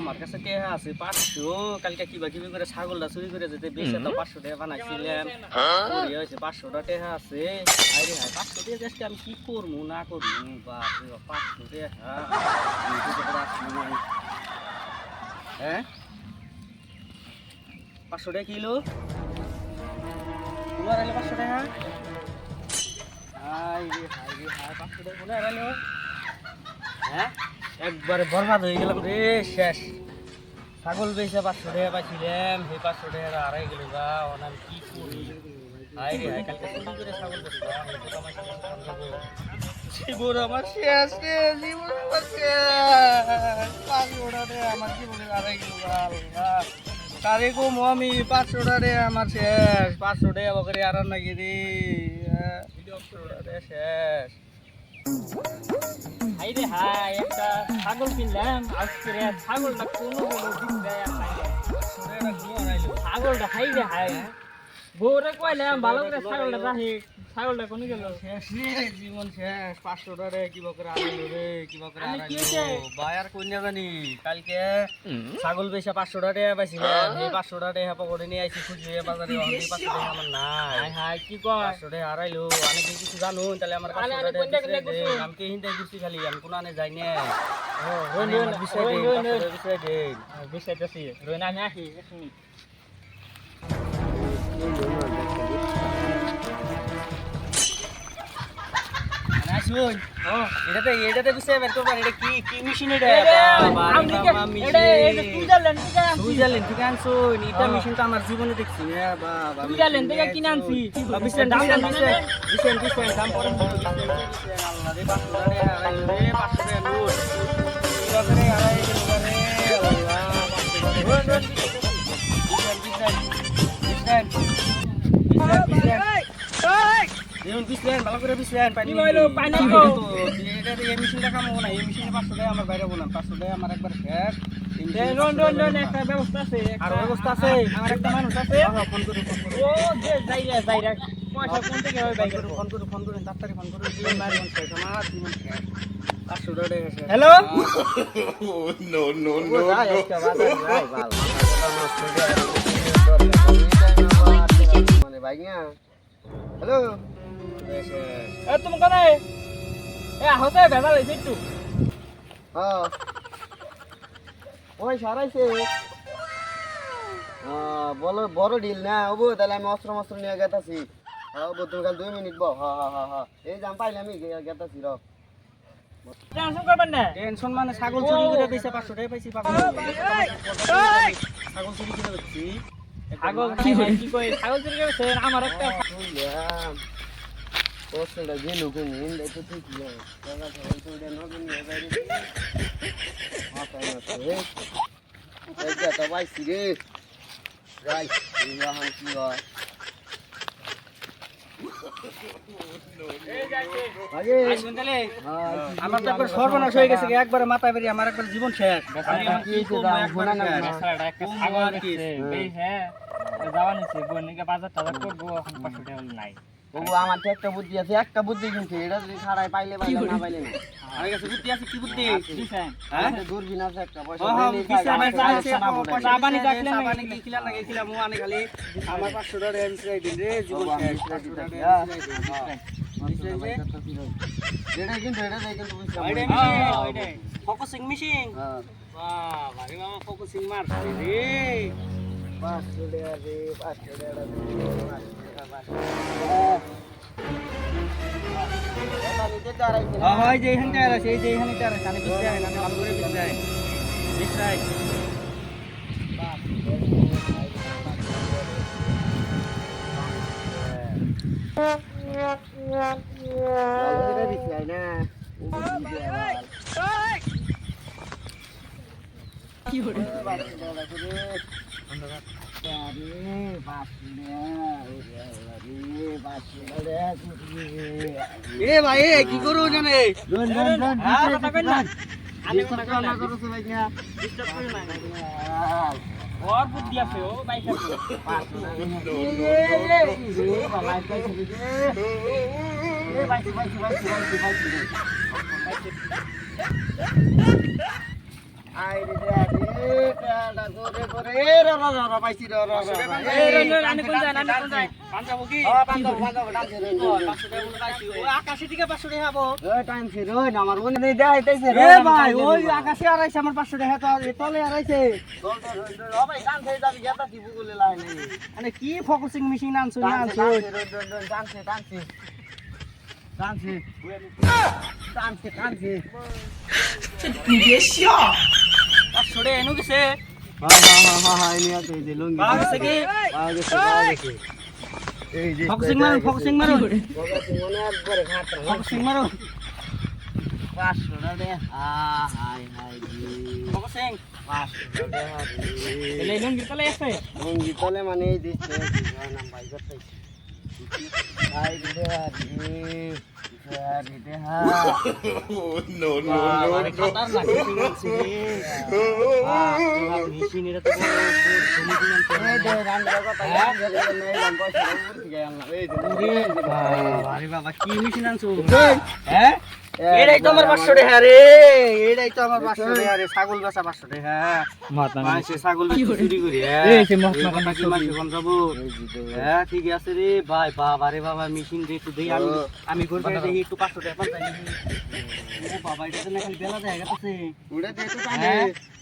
আমার কাছে টেহা আছে 500 কালকে কিবা কিবি করে ছাগলটা চুরি করে যেতে বেশি তো 500 টাকা বানাইছিলাম চুরি হয়েছে 500 টাকা টেহা আছে আরে হাই 500 টাকা আজকে আমি কি করবো না করবো বাপ রে বাপ 500 টাকা আমি তো করে আসছি না হ্যাঁ 500 টাকা কিলো তোমার আইলে 500 টাকা হাই রে 500 টাকা কোনে আইলো হ্যাঁ একবারে বরবাদ হয়ে গেলাম রে শেষ ছাগল বেচে 500 টাকা পাইছিলাম সেই 500 টাকা হারাই গেল গা ওনার কি করি হাই রে হাই কালকে চুরি করে ছাগল বেচলাম জীবন আমার শেষ রে জীবন আমার শেষ 500 টাকা আমার জীবনে হারাই গেল গা আল্লাহ কারে গো আমি 500 টাকা আমার শেষ 500 টাকা বকরে আর নাকি রে 500 টাকা শেষ হাই রে হাই একটা ছাগল কিনলাম আজকে রে ছাগলটা কোনো দিন দেয় ছাগলটা হাই রে হাই বউরে কইলাম ভালো করে ছাগলটা রাখি ছাগলটা কোন গেল শেষ রে জীবন শেষ 500 টাকা কিবা করে আইলো রে কিবা করে আইলো বায়ার কই না জানি কালকে ছাগল বেচা 500 টাকা পাইছিলাম এই 500 টাকা পকেটে নিয়ে আইছি খুঁজে বাজারে অনেক 500 টাকা আমার নাই হাই হাই কি কয় 500 টাকা হারাইলো আমি কি কিছু জানো তাহলে আমার 500 টাকা আমি কি হিন্দাই দিছি খালি আমি কোন আনে যাই না ও রইন বিষয় দে বিষয়টাছি রইন আমি আসি এক মিনিট শুন এটাতে বিষয় বের করবেন এটা কি মেশিন এটা সুইজারল্যান্ড থেকে আনছো এটা মেশিন তো আমার জীবনে দেখছি বাবা সুইজারল্যান্ড থেকে কিনে আনছি বিষয় দাম পরে আল্লাহ রে 500 টাকা আড়াই রে 500 টাকা নোট করে আড়াই রে ভালো করে বিছলেন পানি পানি তো এটা এই মেশিনটা কামো না এই মেশিনে 500 টাকা আমার বাইরে বললাম 500 টাকা আমার একবার শেষ একটা ব্যবস্থা আছে আর ব্যবস্থা আছে আমার একটা মানুষ আছে ফোন করে ও যে যাইরা পয়সা কোন থেকে হয় ভাই ফোন করে তাড়াতাড়ি ফোন করে দিন মারি মন শেষ আমার জীবন শেষ 500 টাকা হ্যালো নো নো নো একটা বাজার ভাই ভালো মানে ভাই না হ্যালো এ তুমি কোনে এ হতে ভেজাল হইছে একটু হ্যাঁ ওই সারাইছে বলো বড় ডিল না ওবো তাহলে আমি অস্ত্র নিয়ে গেতাছি হ্যাঁ ওবো তুমি কাল 2 মিনিট বল হ্যাঁ এই জাম পাইলে আমি গেতাছি র টেনশন করবেন না টেনশন মানে ছাগল চুরি করে বেচে 500 টাকা পাইছি ছাগল চুরি করে বেচছি ছাগল কি কই ছাগল চুরি করে বেচেন আমার একটা ওসেটা গেলু কোন ইন্দে তো ঠিক না জায়গা ছাগল চুরি না কোন বাইরে মাথা আছে এইটা তো পাইছি রে রাই ইহান কি হয় আমার তো একবার সর্বনাশ হয়ে গেছে একবারে মাথায় বেরিয়ে আমার একবার জীবন শেষ বাজার টাজার করবো এখন 500 টাকা নাই আমার তো একটা বুদ্ধি আছে একটা বুদ্ধি কিনছে এটা যদি ছাড়াই পাইলে না পাইলে না আমার কাছে বুদ্ধি আছে কি বুদ্ধি হ্যাঁ দূরবীন আছে একটা পয়সা পানি দেখলে পানি কি খিলা লাগাইছিলাম ও আনে খালি আমার 500 টাকা এমসি দিন রে জীবন শেষ এটা কিন্তু ফোকাসিং মেশিন বাহ ভাই মামা ফোকাসিং মারছে রে 500 টাকা রে 500 টাকা হয় যে এখানটা আছে এই যে এখানে তার কানে বিছায় কানে ভালো করে বিছায় না কি হলো এ ভাই কি করো জানে और बुद्धि আছে ও বাইক আছে আই রে আকাশে দিকে 500 টাকা হবো আমার মনে নেই দেখাইতেছে এ ভাই ওই আকাশে আড়াইছে আমার 500 টাকা তো তলে আড়াইছে মানে কি ফোকাসিং মেশিন আনছো না আনছো আসলে এনু গেছে ফোকাসিং মারো ফোকাসিং মারো ফোকাসিং মারো 500 টাকা ফোকাসিং 500 টাকা এলে লুঙ্গি তলে আছে লুঙ্গি তলে মানে এই দিচ্ছে নাম ভাই করতেছি ভাই দেহা No, no, আরে খাতার না কি মেশিন এটা তো আরে বাবা কি মেশিন আনছো হ্যাঁ এটাই তো আমার 500 টাকা রে এটাই তো আমার 500 টাকা রে ছাগল বেচা 500 টাকা মাসে ছাগল বেচা চুরি করি এই সে মত না মাসে মাসে কোন যাব হ্যাঁ ঠিক আছে রে ভাই বাবা রে বাবা মেশিন দে একটু দেই আমি করবে দেখি একটু 500 টাকা পাই ও বাবা এটা তো না খালি বেলা যায় গেছে ওটা দে তো পানি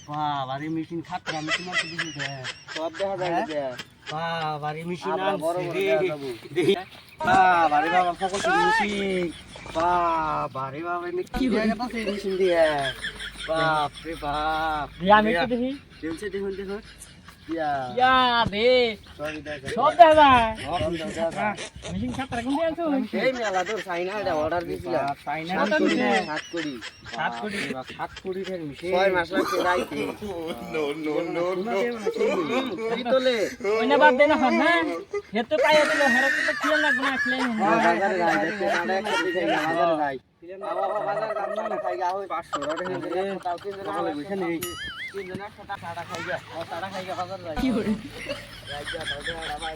বাবা রে মেশিন খাতরা মেশিন আছে দিবি দে সব দেখা যায় বাবা রে মেশিন আর বড় বড় দেখি বাবা রে বাবা ফোকাস মেশিন বাবা রে বাবা এনে কি জায়গা পাশে মেশিন দিয়ে বাপ রে বাপ আমি একটু দেখি দেখুন দেখুন ইয়া দে সরি দেখা সব দেখা যায় সব দেখা মেশিন খাতরা কোন দিয়ে আনছো এই মেলা তোর চাইনা এটা অর্ডার দিছিলাম চাইনা সাত তো নিছে। কোটি 7 কোটি এর মেশিন 6 মাস লাগছে রাইতে no, no, no. কি তোলে ওইনা বাদ দে না হন না হেতে পাইয়া দিল হেরে তো খেলে লাগবে না খেলে বাজারে যাই দেখতে নাড়া একটা দিই বাজারে যাই বাবা বাজার দাম না খাই গা ওই 500 টাকা দিয়ে তাও তিন জন ভালো বসে নেই তিন জন একটা টাকা খাই গা টাকা খাই গা বাজার যাই কি করে রাইজা দাও দাও ভাই